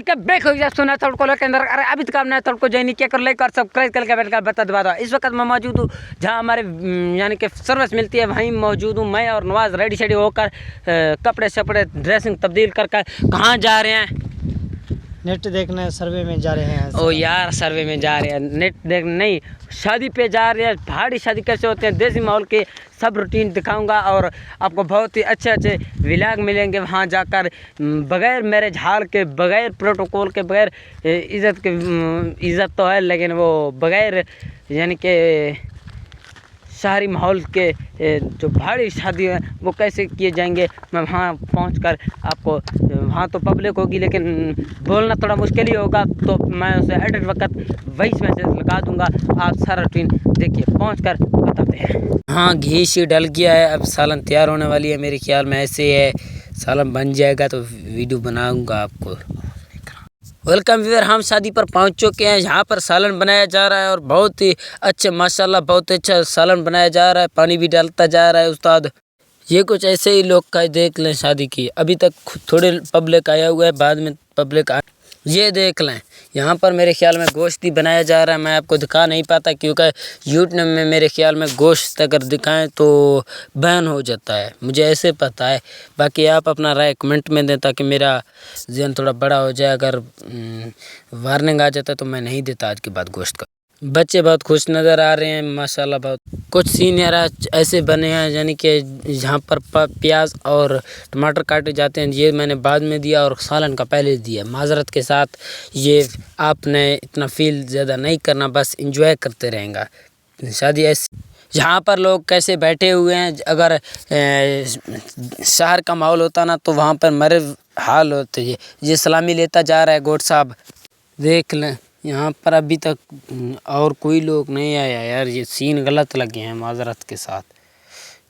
Welcome back हो गया सुना तड़को के अंदर। अरे अभी तक आपने तड़को ज्वाइन नहीं किया कर लाइक और सब्सक्राइब करके बैठ कर बता दबा दो। इस वक्त मैं मौजूद हूँ जहाँ हमारे यानी कि सर्विस मिलती है, वहीं मौजूद हूँ मैं और नवाज़ रेडी शेडी होकर कपड़े शपड़े ड्रेसिंग तब्दील कर कहाँ जा रहे हैं? नेट देखने सर्वे में जा रहे हैं। ओ यार सर्वे में जा रहे हैं, नेट देखने नहीं, शादी पे जा रहे हैं। पहाड़ी शादी कैसे होते हैं, देसी माहौल के सब रूटीन दिखाऊंगा और आपको बहुत ही अच्छे अच्छे व्लॉग मिलेंगे वहाँ जाकर। बगैर मैरिज हाल के, बगैर प्रोटोकॉल के, बगैर इज़्ज़त तो है लेकिन वो बगैर यानी कि शहरी माहौल के जो पहाड़ी शादी है वो कैसे किए जाएंगे, मैं वहाँ पहुँचकर आपको, वहाँ तो पब्लिक होगी लेकिन बोलना थोड़ा मुश्किल ही होगा, तो मैं उसे एडिट वक्त वॉइस मैसेज लगा दूंगा। आप सारा रूटीन देखिए, पहुँचकर बताते हैं। हाँ घी शी डल गया है, अब सालन तैयार होने वाली है। मेरे ख्याल में ऐसे है, सालन बन जाएगा तो वीडियो बनाऊँगा आपको। वेलकम व्यूअर, हम शादी पर पहुंच चुके हैं। यहाँ पर सालन बनाया जा रहा है और बहुत ही अच्छे माशाल्लाह बहुत अच्छा सालन बनाया जा रहा है। पानी भी डालता जा रहा है उस्ताद। ये कुछ ऐसे ही लोग का देख लें शादी की। अभी तक थोड़े पब्लिक आया हुआ है, बाद में पब्लिक ये देख लें। यहाँ पर मेरे ख्याल में गोश्त ही बनाया जा रहा है। मैं आपको दिखा नहीं पाता क्योंकि यूट्यूब में मेरे ख्याल में गोश्त अगर दिखाएं तो बैन हो जाता है, मुझे ऐसे पता है। बाकी आप अपना राय कमेंट में दें ताकि मेरा ज़हन थोड़ा बड़ा हो जाए। अगर वार्निंग आ जाता तो मैं नहीं देता आज के बाद गोश्त का। बच्चे बहुत खुश नज़र आ रहे हैं माशाल्लाह। बहुत कुछ सीन यार ऐसे बने हैं यानी कि जहाँ पर प्याज और टमाटर काटे जाते हैं, ये मैंने बाद में दिया और सालन का पहले दिया। माजरत के साथ ये आपने इतना फील ज़्यादा नहीं करना, बस इंजॉय करते रहेंगे। शादी ऐसी यहाँ पर लोग कैसे बैठे हुए हैं। अगर शहर का माहौल होता ना तो वहाँ पर मरे हाल होते। ये सलामी लेता जा रहा है गोट साहब, देख लें। यहाँ पर अभी तक और कोई लोग नहीं आया यार, ये सीन गलत लगे हैं माजरत के साथ।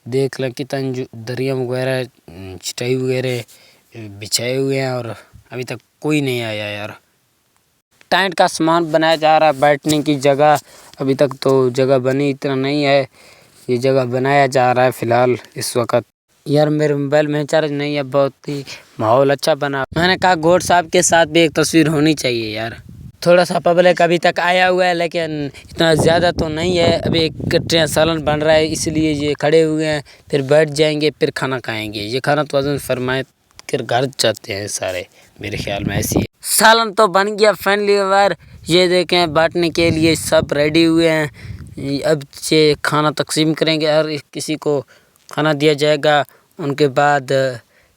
देख लें कितने दरिया वगैरह चटाई वगैरह बिछाए हुए हैं और अभी तक कोई नहीं आया यार। टेंट का सामान बनाया जा रहा है, बैठने की जगह अभी तक तो जगह बनी इतना नहीं है, ये जगह बनाया जा रहा है फ़िलहाल इस वक्त। यार मेरे मोबाइल में चार्ज नहीं है, बहुत ही माहौल अच्छा बना। मैंने कहा गोट साहब के साथ भी एक तस्वीर होनी चाहिए यार। थोड़ा सा पब्लिक अभी तक आया हुआ है लेकिन इतना ज़्यादा तो नहीं है। अभी एक सालन बन रहा है इसलिए ये खड़े हुए हैं, फिर बैठ जाएंगे, फिर खाना खाएंगे। ये खाना तो अज़न फरमाए कर घर जाते हैं सारे, मेरे ख्याल में ऐसी है। सालन तो बन गया फैमिली वार, ये देखें बांटने के लिए सब रेडी हुए हैं। अब ये खाना तकसीम करेंगे और किसी को खाना दिया जाएगा। उनके बाद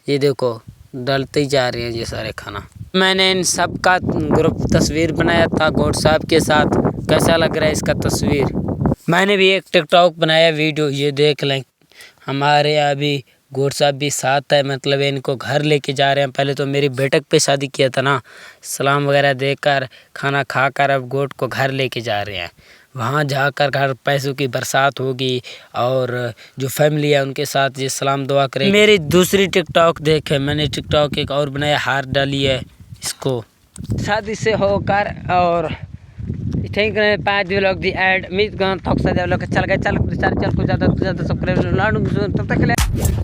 ये देखो डालते ही जा रहे हैं ये सारे खाना। मैंने इन सब का ग्रुप तस्वीर बनाया था गोट साहब के साथ। कैसा लग रहा है इसका तस्वीर? मैंने भी एक टिकटॉक बनाया वीडियो, ये देख लें। हमारे अभी गोट साहब भी साथ है, मतलब इनको घर लेके जा रहे हैं। पहले तो मेरी बेटक पे शादी किया था ना, सलाम वगैरह देकर खाना खाकर अब गोट को घर लेके जा रहे हैं। वहाँ जाकर घर पैसों की बरसात होगी और जो फैमिली है उनके साथ ये सलाम दुआ करें। मेरी दूसरी टिकटॉक देखे, मैंने टिकटॉक एक और बनाया, हार डाली है इसको शादी से होकर। और थैंक यू 5 व्लॉग दी एड उम्मीद थक सा व्लॉग चल गए चल को ज़्यादा सब्सक्राइब तब तक के लिए।